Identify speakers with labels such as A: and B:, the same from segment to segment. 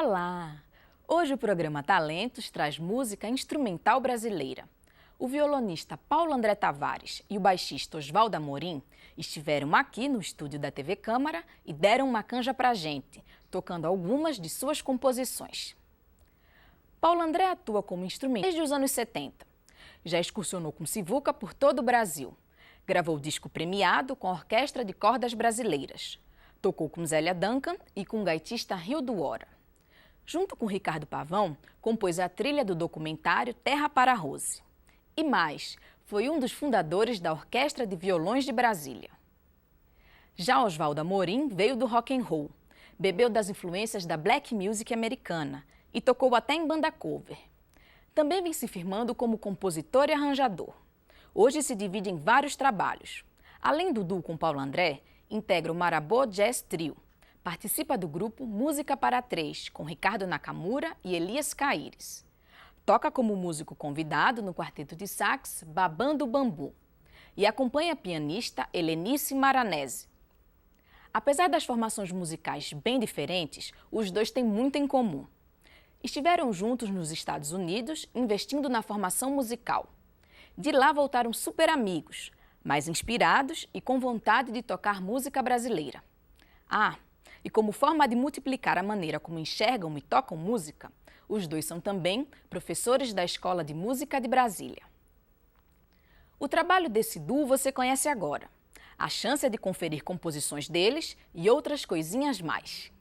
A: Olá! Hoje o programa Talentos traz música instrumental brasileira. O violonista Paulo André Tavares e o baixista Oswaldo Amorim estiveram aqui no estúdio da TV Câmara e deram uma canja pra gente, tocando algumas de suas composições. Paulo André atua como instrumento desde os anos 70. Já excursionou com sivuca por todo o Brasil. Gravou disco premiado com a Orquestra de Cordas Brasileiras. Tocou com Zélia Duncan e com o gaitista Rio do Hora. Junto com Ricardo Pavão, compôs a trilha do documentário Terra para Rose. E mais, foi um dos fundadores da Orquestra de Violões de Brasília. Já Oswaldo Amorim veio do rock and roll, bebeu das influências da black music americana e tocou até em banda cover. Também vem se firmando como compositor e arranjador. Hoje se divide em vários trabalhos. Além do duo com Paulo André, integra o Marabô Jazz Trio. Participa do grupo Música para Três, com Ricardo Nakamura e Elias Caires. Toca como músico convidado no quarteto de sax Babando Bambu e acompanha a pianista Helenice Maranese. Apesar das formações musicais bem diferentes, os dois têm muito em comum. Estiveram juntos nos Estados Unidos, investindo na formação musical. De lá voltaram super amigos, mais inspirados e com vontade de tocar música brasileira. E como forma de multiplicar a maneira como enxergam e tocam música, os dois são também professores da Escola de Música de Brasília. O trabalho desse duo você conhece agora. A chance é de conferir composições deles e outras coisinhas mais.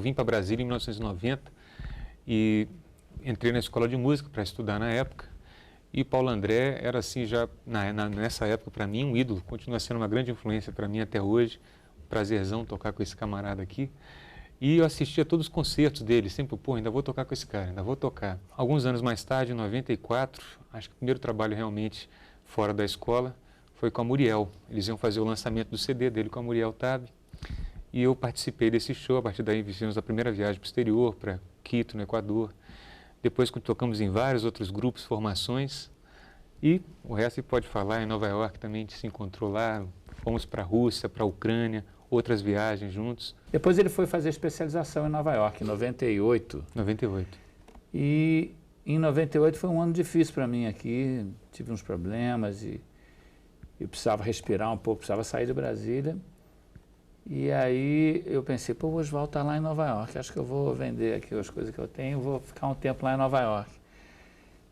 B: vim para Brasília em 1990 e entrei na escola de música para estudar na época. E Paulo André era assim já, nessa época, para mim, um ídolo. Continua sendo uma grande influência para mim até hoje. Prazerzão tocar com esse camarada aqui. E eu assistia a todos os concertos dele, sempre, pô, ainda vou tocar com esse cara, ainda vou tocar. Alguns anos mais tarde, em 94, acho que o primeiro trabalho realmente fora da escola foi com a Muriel. Eles iam fazer o lançamento do CD dele com a Muriel Tab. E eu participei desse show, a partir daí fizemos a primeira viagem para o exterior, para Quito, no Equador. Depois tocamos em vários outros grupos, formações. E o resto você pode falar, em Nova York também a gente se encontrou lá, fomos para a Rússia, para a Ucrânia, outras viagens juntos.
C: Depois ele foi fazer especialização em Nova York, em 98.
B: 98.
C: E em 98 foi um ano difícil para mim aqui, tive uns problemas e eu precisava respirar um pouco, precisava sair de Brasília. E aí eu pensei, pô, o Oswaldo está lá em Nova York, acho que eu vou vender aqui as coisas que eu tenho, vou ficar um tempo lá em Nova York.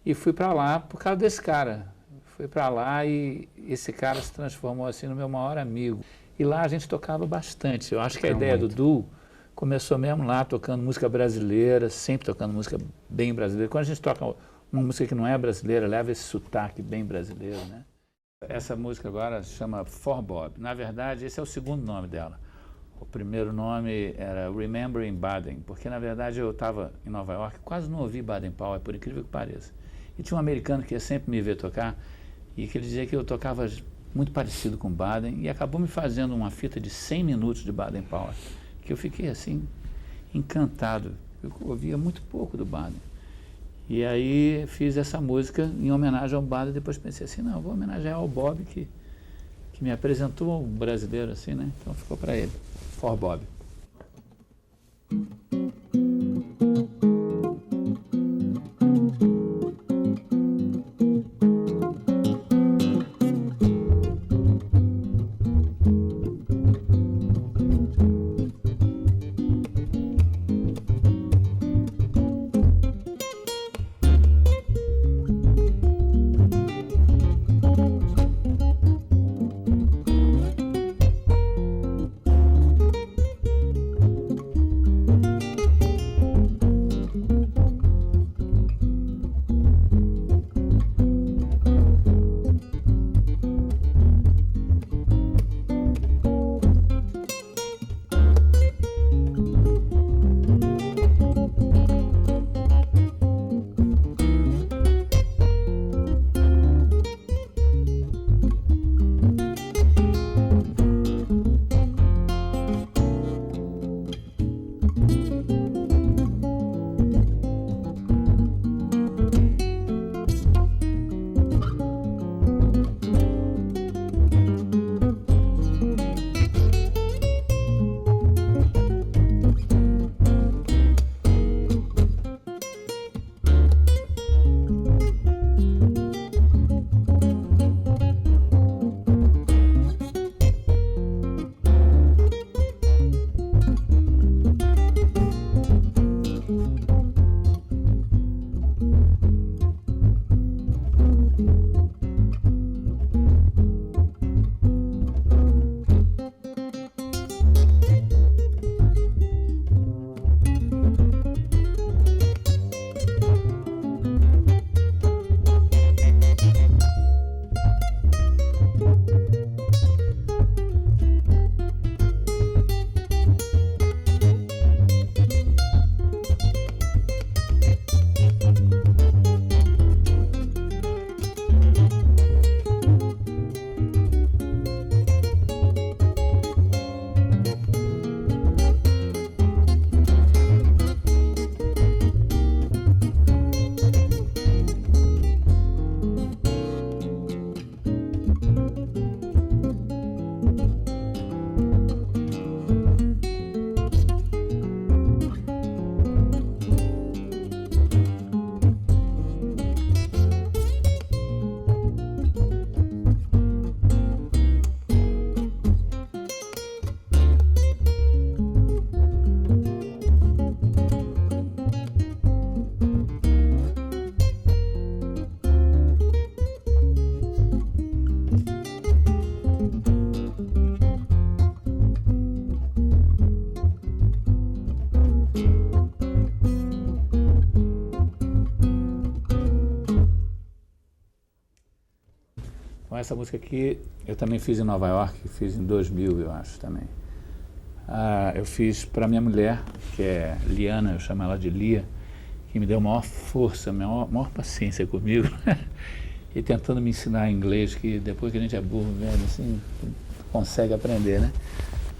C: E fui para lá por causa desse cara. Fui para lá e esse cara se transformou assim no meu maior amigo. E lá a gente tocava bastante. Eu acho que a ideia do duo começou mesmo lá, tocando música brasileira, sempre tocando música bem brasileira. Quando a gente toca uma música que não é brasileira, leva esse sotaque bem brasileiro, né? Essa música agora se chama For Bob. Na verdade, esse é o segundo nome dela. O primeiro nome era Remembering Baden, porque na verdade eu estava em Nova York, quase não ouvi Baden Powell, por incrível que pareça. E tinha um americano que ia sempre me ver tocar e que ele dizia que eu tocava muito parecido com Baden, e acabou me fazendo uma fita de 100 minutos de Baden Powell, que eu fiquei assim, encantado. Eu ouvia muito pouco do Baden. E aí fiz essa música em homenagem ao Baden, depois pensei assim, não, vou homenagear ao Bob, que me apresentou um brasileiro assim, né? Então ficou para ele, For Bob. Então essa música aqui eu também fiz em Nova York, fiz em 2000, eu acho também. Eu fiz para minha mulher, que é Liana, eu chamo ela de Lia, que me deu maior força, maior paciência comigo e tentando me ensinar inglês, que depois que a gente é burro mesmo, assim, consegue aprender, né?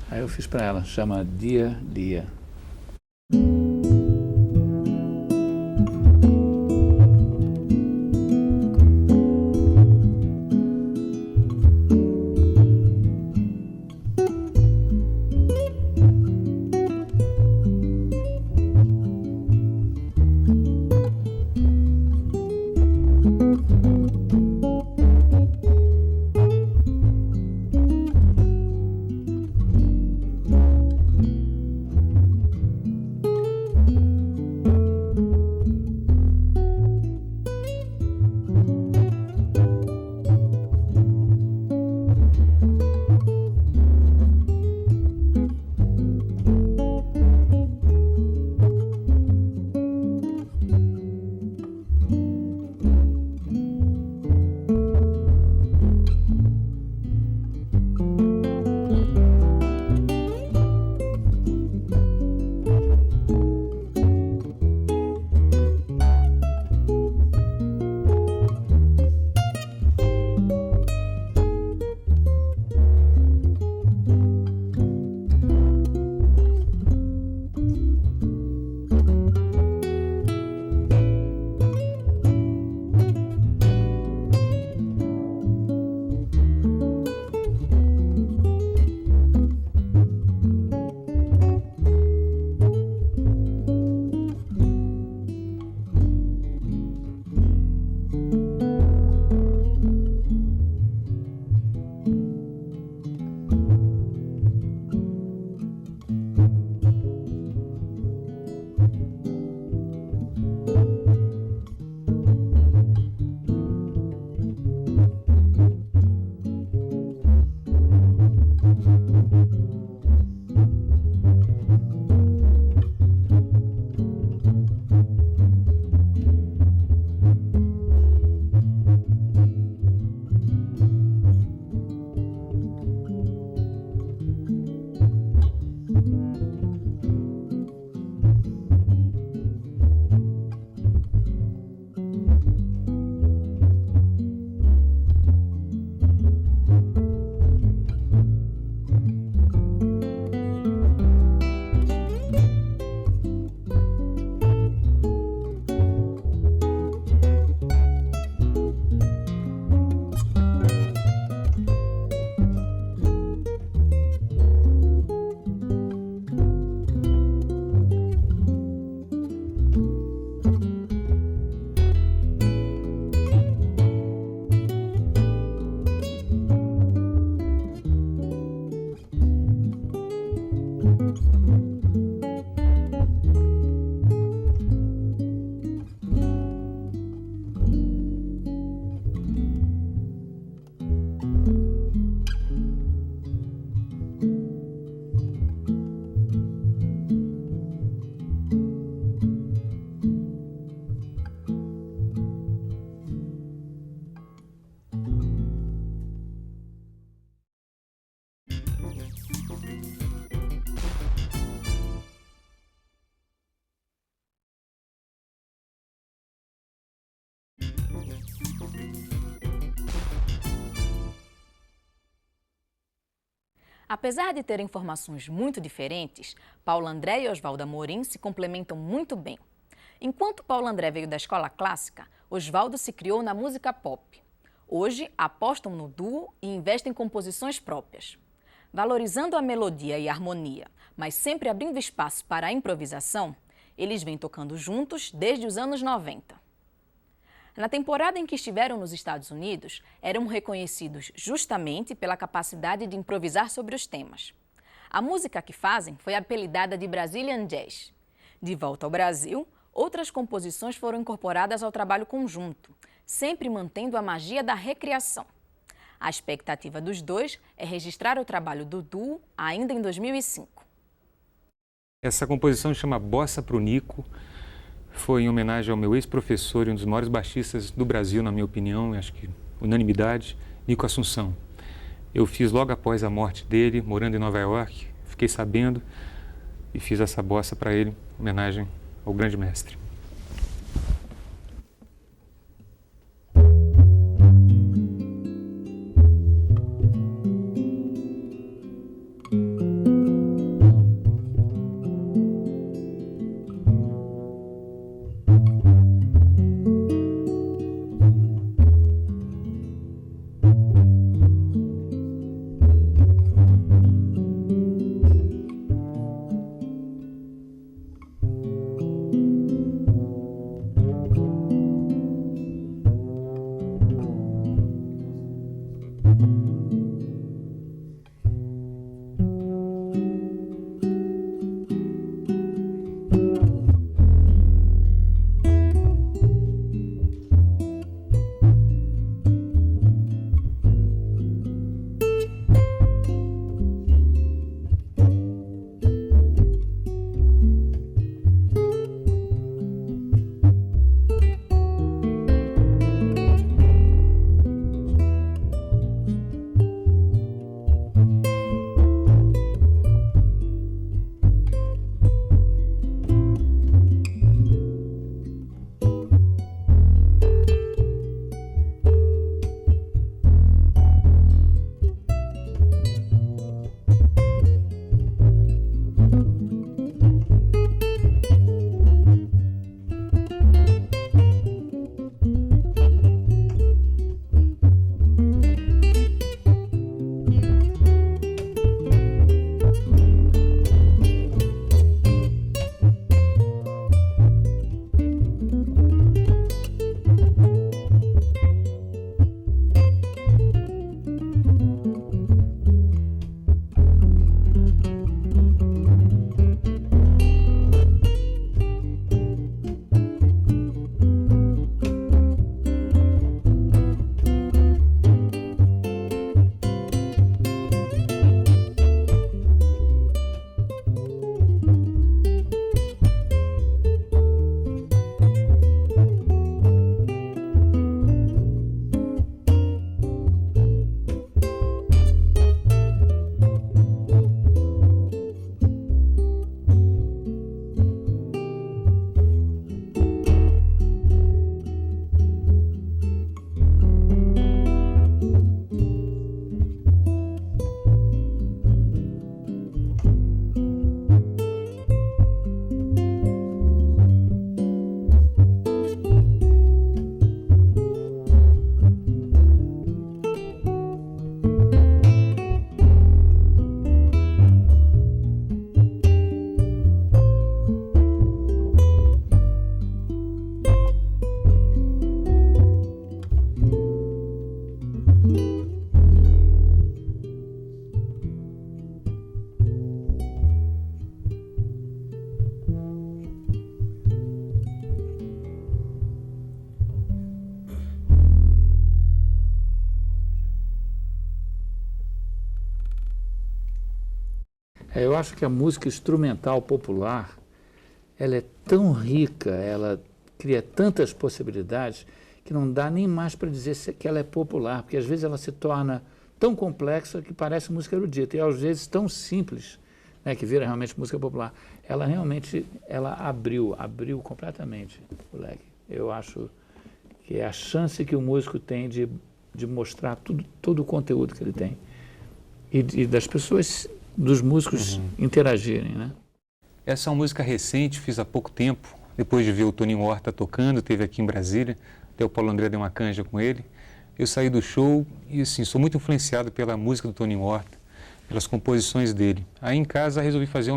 C: Aí eu fiz para ela, chama Dear Lia.
A: Apesar de terem formações muito diferentes, Paulo André e Oswaldo Amorim se complementam muito bem. Enquanto Paulo André veio da escola clássica, Oswaldo se criou na música pop. Hoje, apostam no duo e investem em composições próprias. Valorizando a melodia e a harmonia, mas sempre abrindo espaço para a improvisação, eles vêm tocando juntos desde os anos 90. Na temporada em que estiveram nos Estados Unidos, eram reconhecidos justamente pela capacidade de improvisar sobre os temas. A música que fazem foi apelidada de Brazilian Jazz. De volta ao Brasil, outras composições foram incorporadas ao trabalho conjunto, sempre mantendo a magia da recriação. A expectativa dos dois é registrar o trabalho do duo ainda em 2005.
B: Essa composição chama Bossa pro Nico. Foi em homenagem ao meu ex-professor e um dos maiores baixistas do Brasil, na minha opinião, acho que unanimidade, Nico Assunção. Eu fiz logo após a morte dele, morando em Nova York, fiquei sabendo e fiz essa bossa para ele, em homenagem ao grande mestre.
C: Eu acho que a música instrumental popular, ela é tão rica, ela cria tantas possibilidades, que não dá nem mais para dizer que ela é popular, porque às vezes ela se torna tão complexa que parece música erudita, e às vezes tão simples, né, que vira realmente música popular. Ela realmente, ela abriu completamente o leque. Eu acho que é a chance que o músico tem de mostrar todo o conteúdo que ele tem. E das pessoas, dos músicos interagirem, né?
B: Essa é uma música recente, fiz há pouco tempo, depois de ver o Toninho Horta tocando, teve aqui em Brasília, até o Paulo André deu uma canja com ele. Eu saí do show e, assim, sou muito influenciado pela música do Toninho Horta, pelas composições dele. Aí em casa resolvi fazer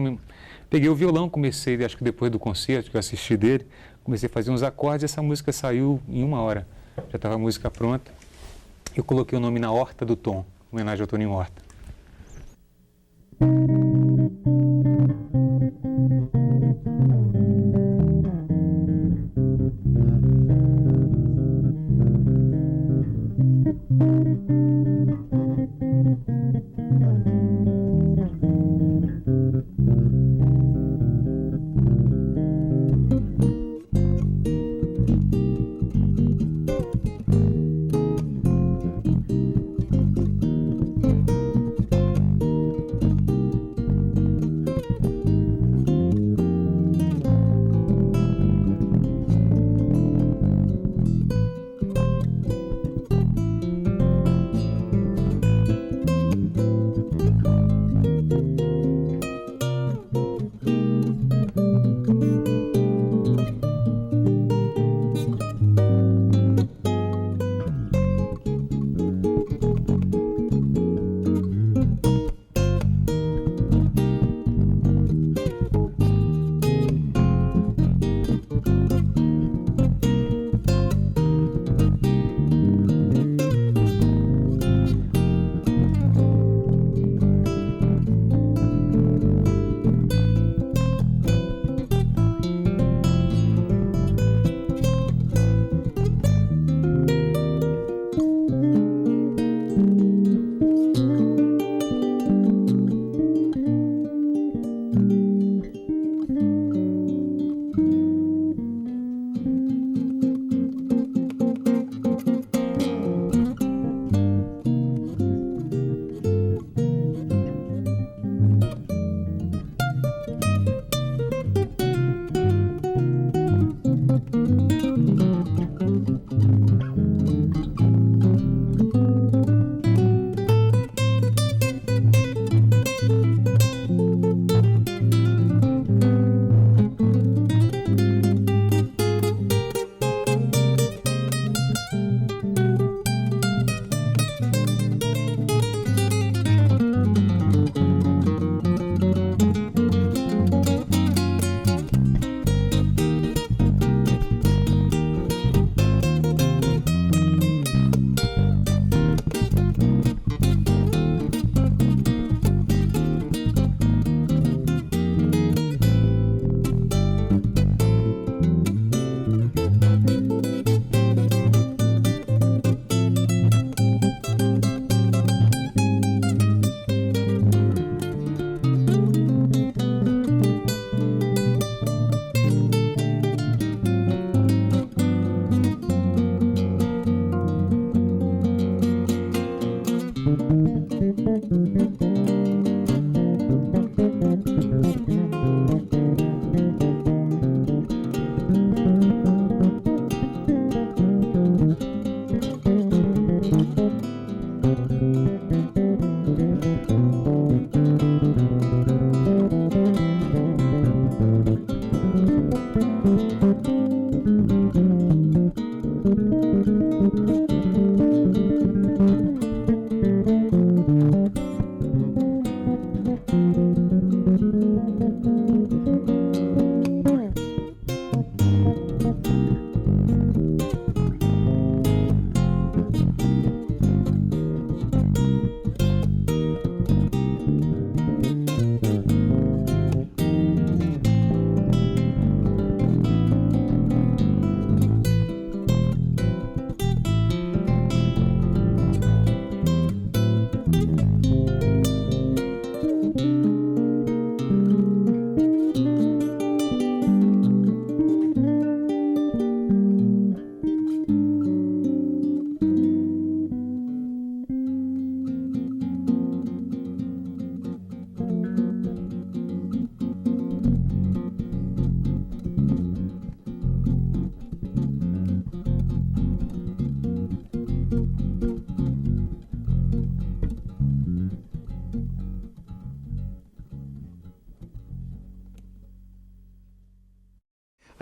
B: peguei o violão, comecei, acho que depois do concerto que eu assisti dele, comecei a fazer uns acordes e essa música saiu em 1 hora. Já estava a música pronta. Eu coloquei o nome Na Horta do Tom, em homenagem ao Toninho Horta.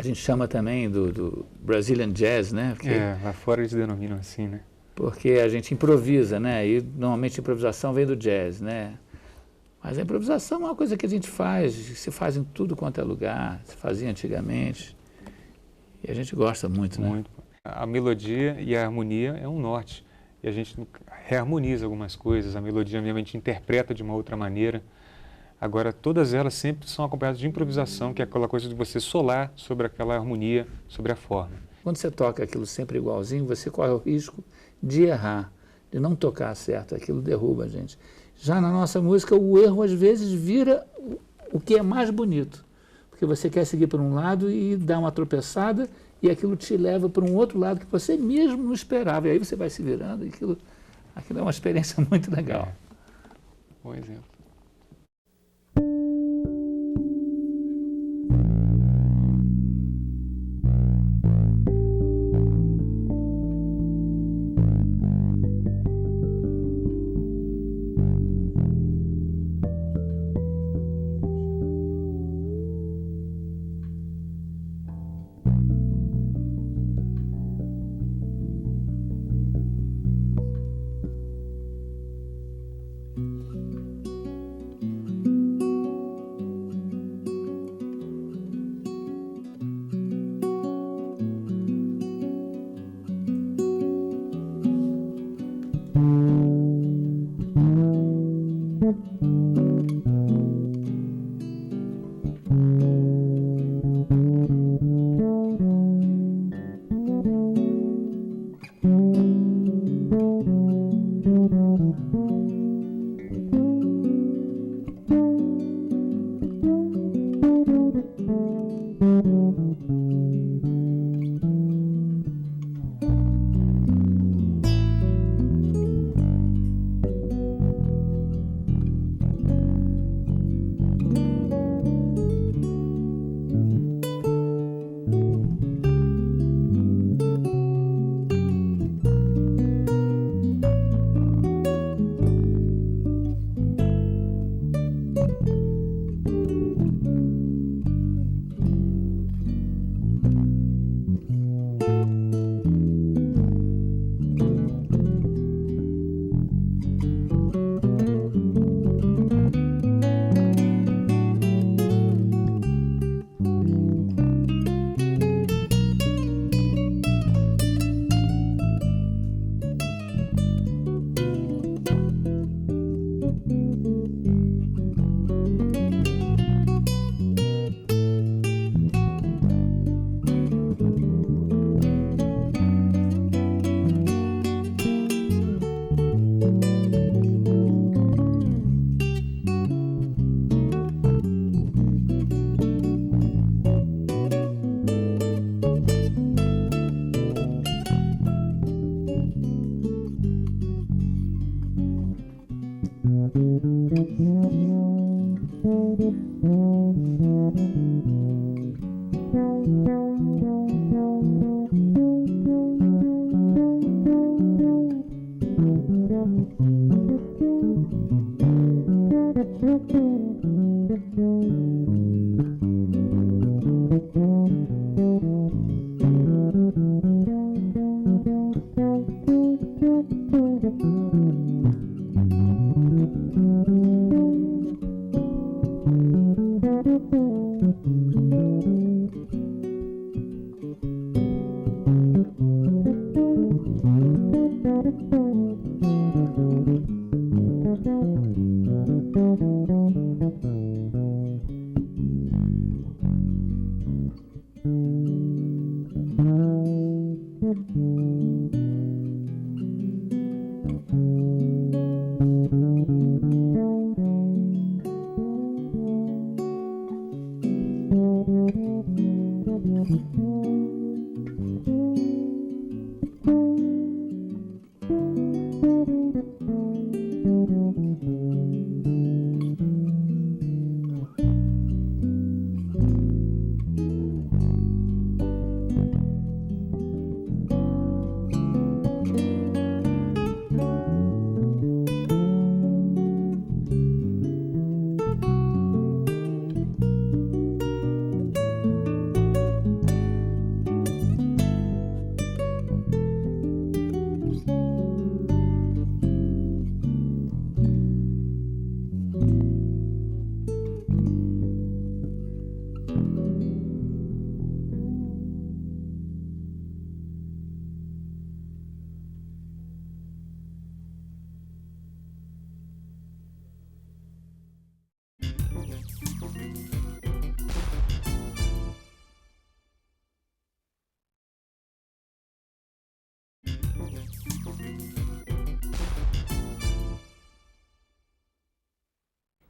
C: a gente chama também do Brazilian Jazz, né? Porque,
B: lá fora eles denominam assim, né?
C: Porque a gente improvisa, né? E normalmente a improvisação vem do jazz, né? Mas a improvisação é uma coisa que a gente faz, se faz em tudo quanto é lugar, se fazia antigamente. E a gente gosta muito, né?
B: Muito. A melodia e a harmonia é um norte. E a gente reharmoniza algumas coisas, a melodia mesmo a gente interpreta de uma outra maneira. Agora, todas elas sempre são acompanhadas de improvisação, que é aquela coisa de você solar sobre aquela harmonia, sobre a forma.
C: Quando você toca aquilo sempre igualzinho, você corre o risco de errar, de não tocar certo, aquilo derruba a gente. Já na nossa música, o erro às vezes vira o que é mais bonito, porque você quer seguir por um lado e dá uma tropeçada e aquilo te leva para um outro lado que você mesmo não esperava, e aí você vai se virando, e aquilo é uma experiência muito legal.
B: Bom exemplo.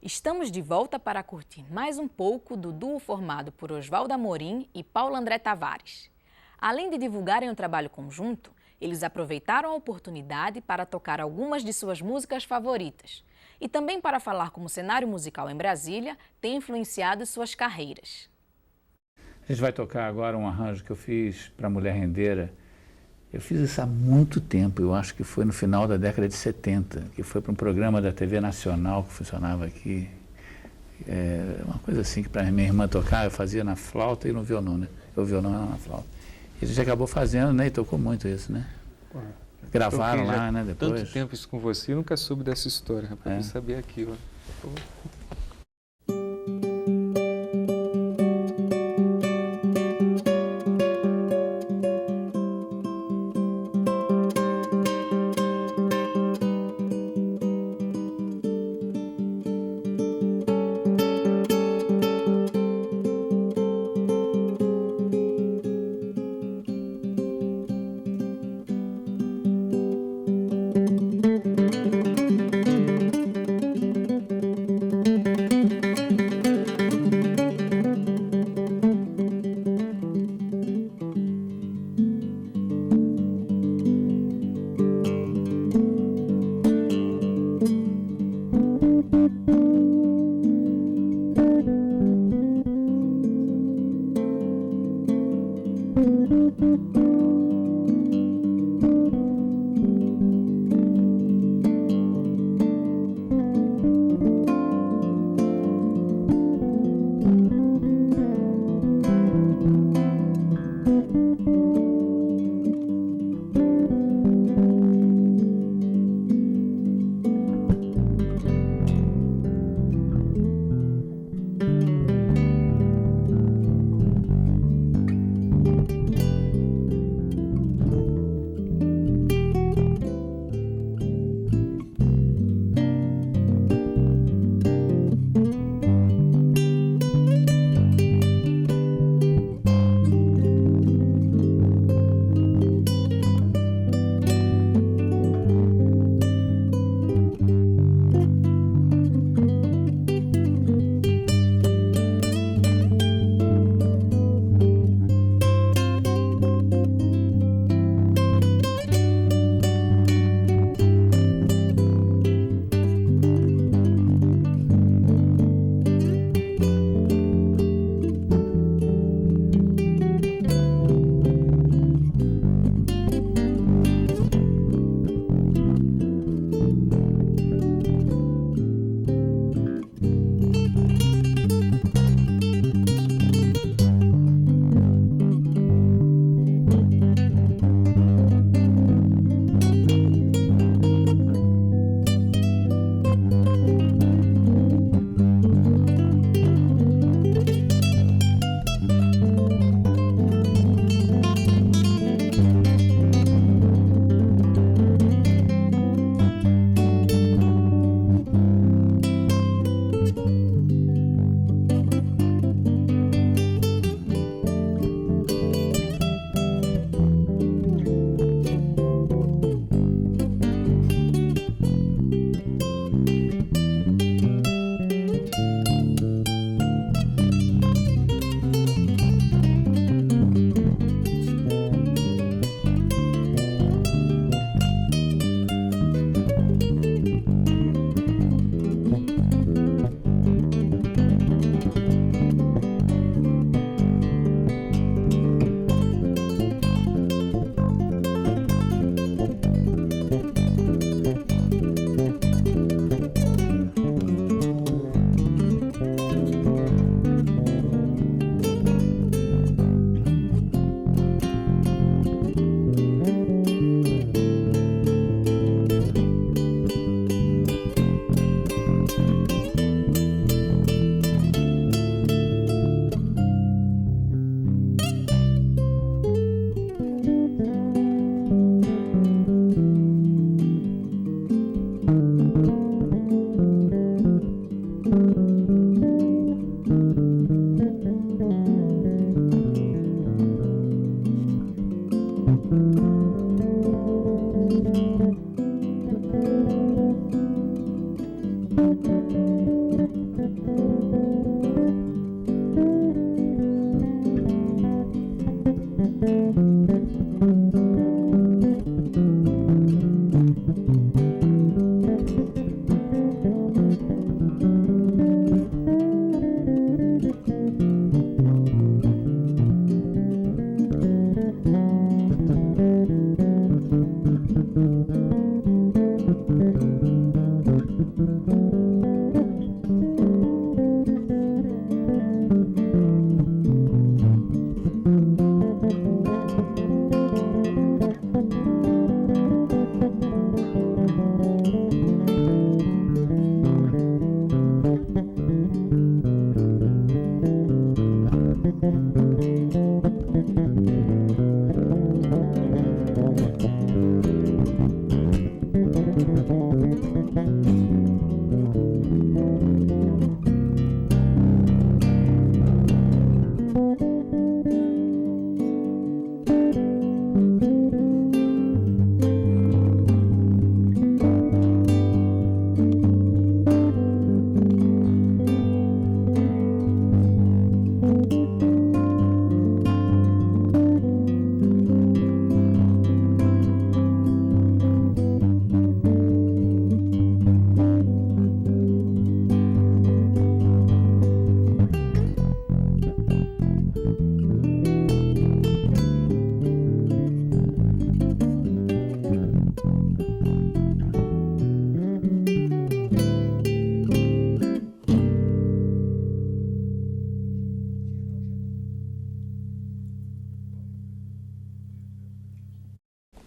A: Estamos de volta para curtir mais um pouco do duo formado por Oswaldo Amorim e Paulo André Tavares. Além de divulgarem o trabalho conjunto, eles aproveitaram a oportunidade para tocar algumas de suas músicas favoritas e também para falar como o cenário musical em Brasília tem influenciado suas carreiras.
C: A gente vai tocar agora um arranjo que eu fiz para Mulher Rendeira. Eu fiz isso há muito tempo, eu acho que foi no final da década de 70, que foi para um programa da TV Nacional que funcionava aqui. Uma coisa assim que para minha irmã tocar, eu fazia na flauta e no violão, né? O violão era na flauta. E a gente acabou fazendo, né? E tocou muito isso, né? Gravaram lá, né? Depois.
B: Tanto tempo isso com você, eu nunca soube dessa história, rapaz. Eu sabia aquilo.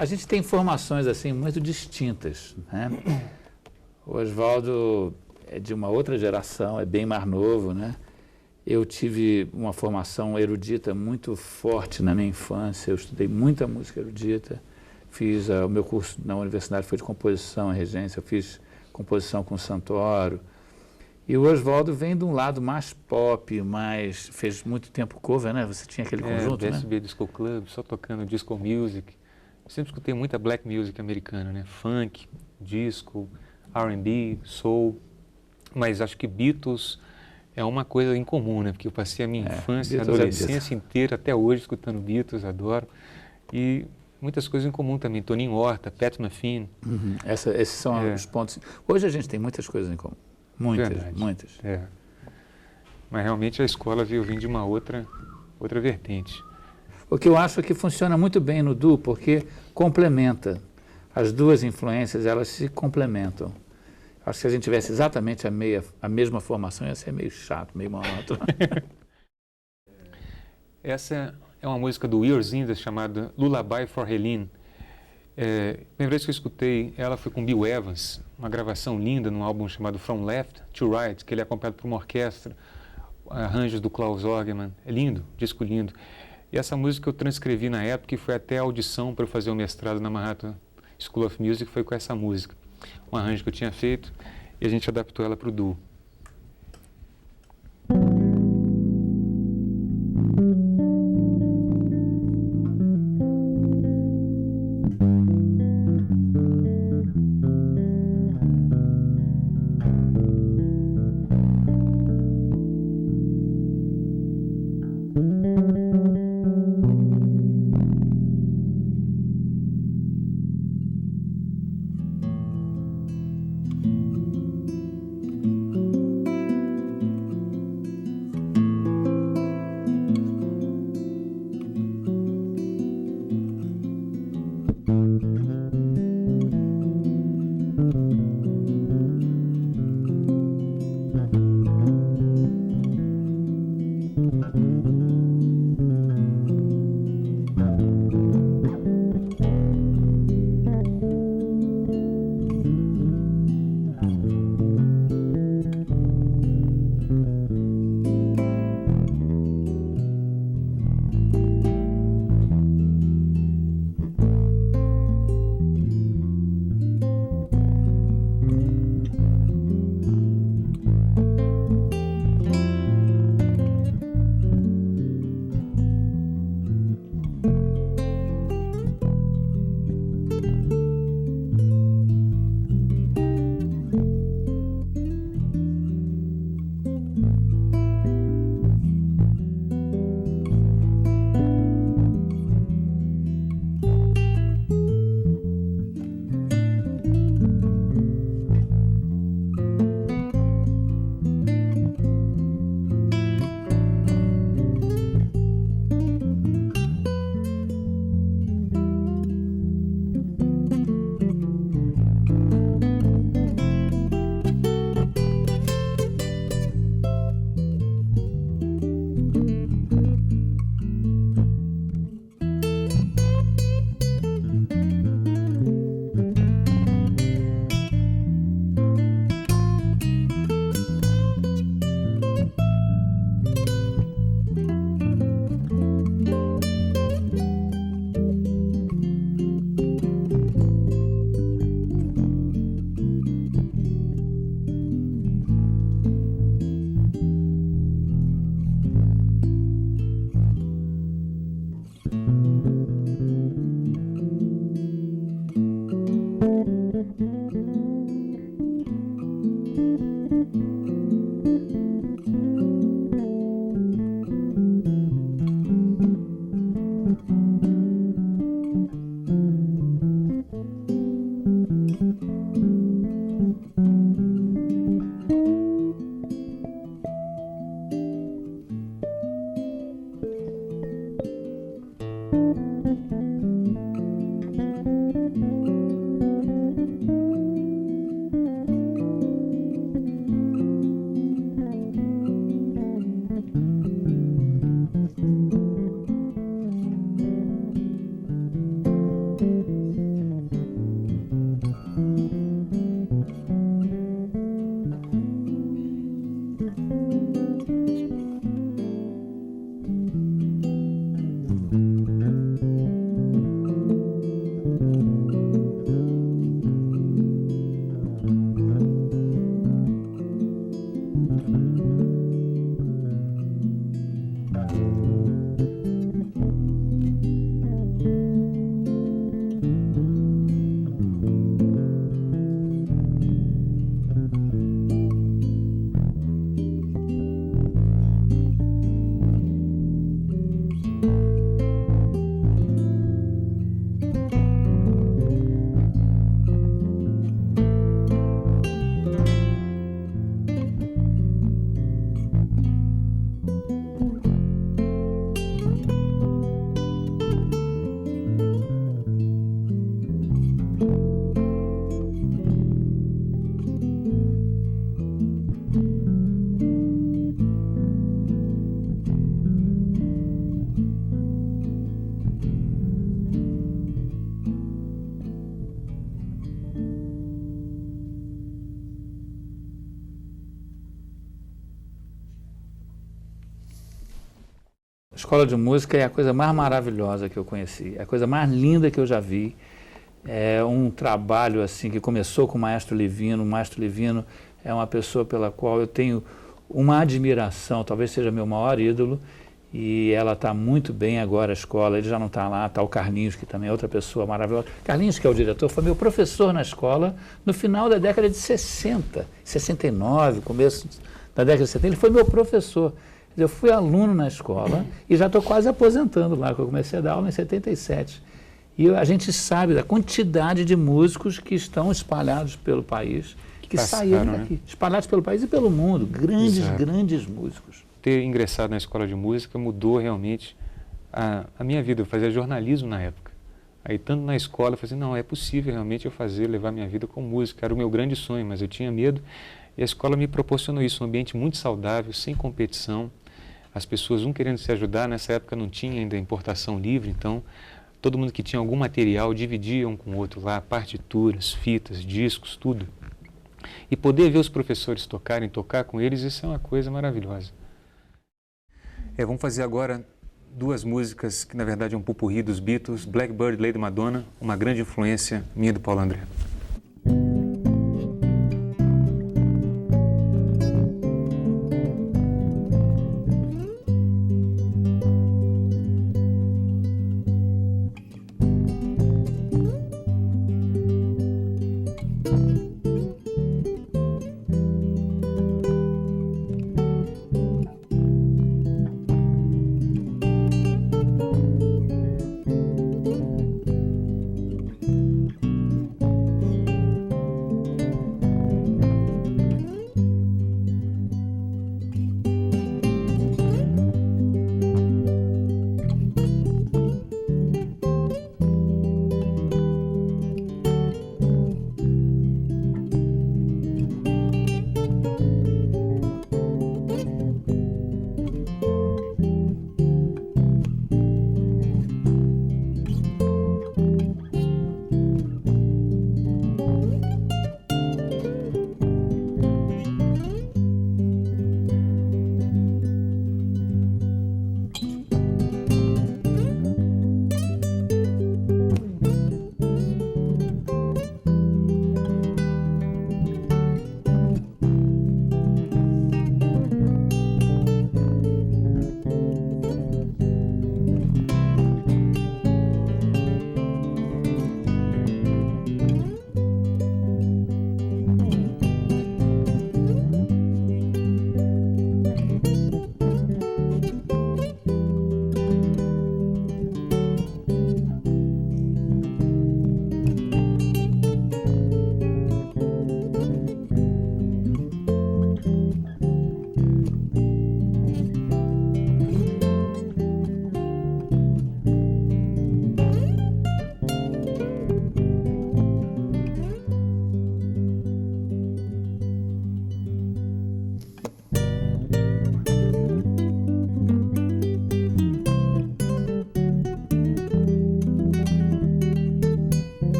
C: A gente tem formações assim muito distintas, né? O Oswaldo é de uma outra geração, é bem mais novo, né? Eu tive uma formação erudita muito forte na minha infância, eu estudei muita música erudita, fiz o meu curso na universidade foi de composição e regência, eu fiz composição com Santoro. E o Oswaldo vem de um lado mais pop, mais fez muito tempo cover, né? Você tinha aquele conjunto, né?
B: BSB Disco Club, só tocando disco music. Eu sempre escutei muita black music americana, né? Funk, disco, R&B, soul. Mas acho que Beatles é uma coisa incomum, né? Porque eu passei a minha infância, a adolescência inteira, até hoje, escutando Beatles, adoro. E muitas coisas em comum também. Toninho Horta, Pat Metheny.
C: Esses são os pontos. Hoje a gente tem muitas coisas em comum. Muitas.
B: É. Mas realmente a escola veio vir de uma outra vertente.
C: O que eu acho é que funciona muito bem no duo, porque complementa. As duas influências, elas se complementam. Acho que se a gente tivesse exatamente a mesma formação, ia ser meio chato, meio monótono.
B: Essa é uma música do Earth Zindas chamada Lullaby for Helene. A primeira vez que eu escutei ela foi com Bill Evans, uma gravação linda num álbum chamado From Left to Right, que ele é acompanhado por uma orquestra, arranjos do Klaus Orgeman. É lindo, disco lindo. E essa música eu transcrevi na época e foi até a audição para eu fazer o mestrado na Manhattan School of Music, foi com essa música. Um arranjo que eu tinha feito e a gente adaptou ela para o duo.
C: Escola de música é a coisa mais maravilhosa que eu conheci, é a coisa mais linda que eu já vi. É um trabalho assim que começou com o Maestro Livino. O Maestro Livino é uma pessoa pela qual eu tenho uma admiração, talvez seja meu maior ídolo, e ela está muito bem agora, a escola. Ele já não está lá, está o Carlinhos, que também é outra pessoa maravilhosa. Carlinhos, que é o diretor, foi meu professor na escola no final da década de 60, 69, começo da década de 70, ele foi meu professor. Eu fui aluno na escola e já estou quase aposentando lá, que eu comecei a dar aula em 77. E a gente sabe da quantidade de músicos que estão espalhados pelo país, que saíram daqui, né? Espalhados pelo país e pelo mundo, grandes músicos.
B: Ter ingressado na escola de música mudou realmente a minha vida. Eu fazia jornalismo na época. Aí, estando na escola, eu falei assim, não, é possível realmente eu levar minha vida com música. Era o meu grande sonho, mas eu tinha medo. E a escola me proporcionou isso, um ambiente muito saudável, sem competição. As pessoas, querendo se ajudar. Nessa época não tinha ainda importação livre, então todo mundo que tinha algum material dividia um com o outro lá, partituras, fitas, discos, tudo. E poder ver os professores tocar com eles, isso é uma coisa maravilhosa. Vamos fazer agora duas músicas que na verdade é um popurrí dos Beatles, Blackbird, Lady Madonna, uma grande influência minha do Paulo André.